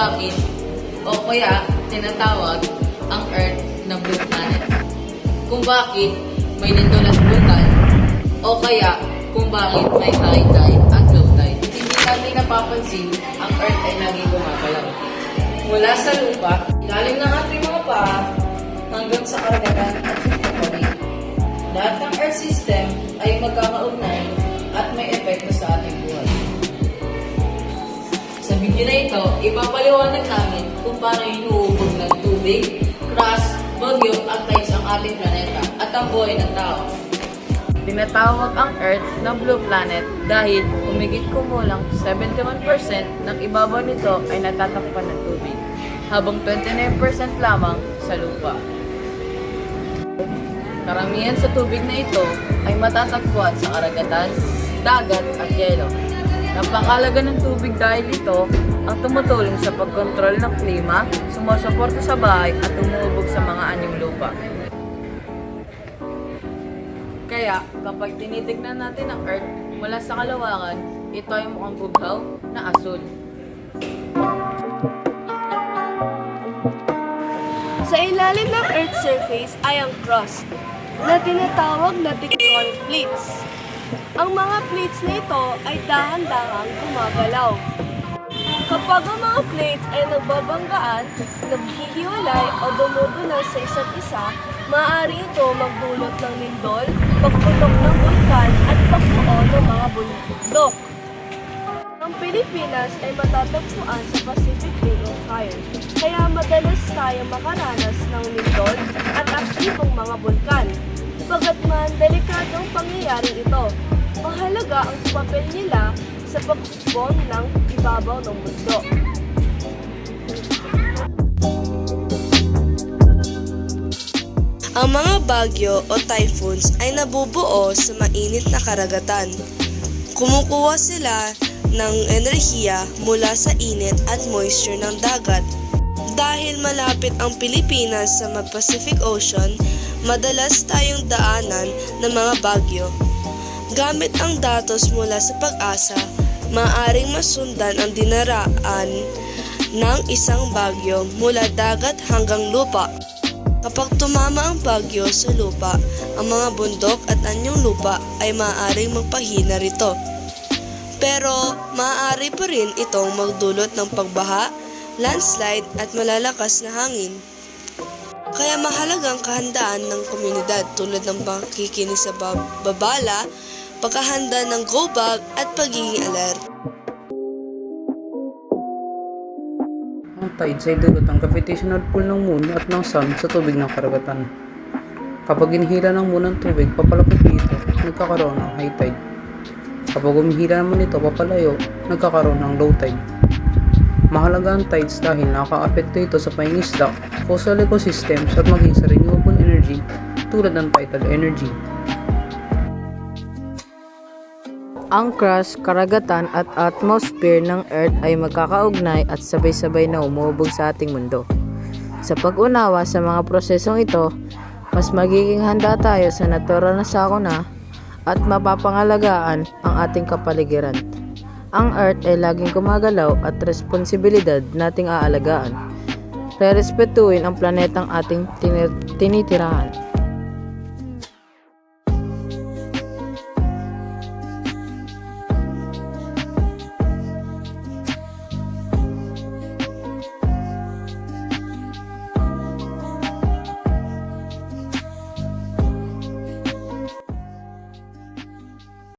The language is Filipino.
bakit o kaya tinatawag ang Earth na blue planet. Kung bakit may lindol at bulkan o kaya kung bakit may high tide at low tide. Hindi natin napapansin ang Earth ay lagi gumagalaw. Mula sa lupa, ilalim ng ating mga paa hanggang sa karagatan at sa kapatid. Lahat ng Earth system ay magkakaugnay at may epekto sa ating buhay. Sa video na ito, ipapaliwanag namin kung paano hinuhubog ng tubig, crust, bagyo at tides ang ating planeta at ang buhay ng tao. Tinatawag ang Earth na blue planet dahil humigit kumulang 71% ng ibabaw nito ay natatakpan ng tubig, habang 29% lamang sa lupa. Karamihan sa tubig na ito ay matatagpuan sa karagatan, dagat at yelo. Napakahalaga ng tubig dahil ito ang tumutulong sa pagkontrol ng klima, sumusuporta sa bahay at umuubog sa mga anyong lupa. Kaya kapag tinitignan natin ang Earth mula sa kalawakan, ito ay mukhang bughaw na asul. Sa ilalim ng Earth's surface ay ang crust, na tinatawag na tectonic plates. Ang mga plates na ito ay dahan-dahang gumagalaw. Kapag ang mga plates ay nagbabanggaan, naghihiwalay o dumudulas sa isa't isa, maaari ito magdulot ng lindol, pagputok ng bulkan at pagbuo ng mga bundok. Ang Pilipinas ay matatagpuan sa Pacific Ring of Fire, kaya madalas tayo makaranas ng lindol at aktibong mga bulkan. Bagatman delikadong pangyayari ito, mahalaga ang papel nila sa paghubog ng ibabaw ng mundo. Ang mga bagyo o typhoons ay nabubuo sa mainit na karagatan. Kumukuha sila ng enerhiya mula sa init at moisture ng dagat. Dahil malapit ang Pilipinas sa Pacific Ocean, madalas tayong daanan ng mga bagyo. Gamit ang datos mula sa Pag-asa, maaaring masundan ang dinaraan ng isang bagyo mula dagat hanggang lupa. Kapag tumama ang bagyo sa lupa, ang mga bundok at anyong lupa ay maaaring magpahina rito. Pero maaari pa rin itong magdulot ng pagbaha, landslide at malalakas na hangin. Kaya mahalagang kahandaan ng komunidad tulad ng pakikinig sa babala, pagkahanda ng go bag at pagiging alert. Ang tides ay dulot ng gravitational pull ng moon at ng sun sa tubig ng karagatan. Kapag inihila ng moon ang tubig papalapit dito, nagkakaroon ng high tide. Kapag umihila naman ito papalayo, nagkakaroon ng low tide. Mahalaga ang tides dahil nakaka-apekto ito sa pangingisda, coastal ecosystems at maging sa renewable energy tulad ng tidal energy. Ang crust, karagatan at atmosphere ng Earth ay magkakaugnay at sabay-sabay na umuubog sa ating mundo. Sa pag-unawa sa mga prosesong ito, mas magiging handa tayo sa natural na sakuna at mapapangalagaan ang ating kapaligiran. Ang Earth ay laging gumagalaw at responsibilidad nating aalagaan. Rerespetuhin ang planetang ating tinitirahan.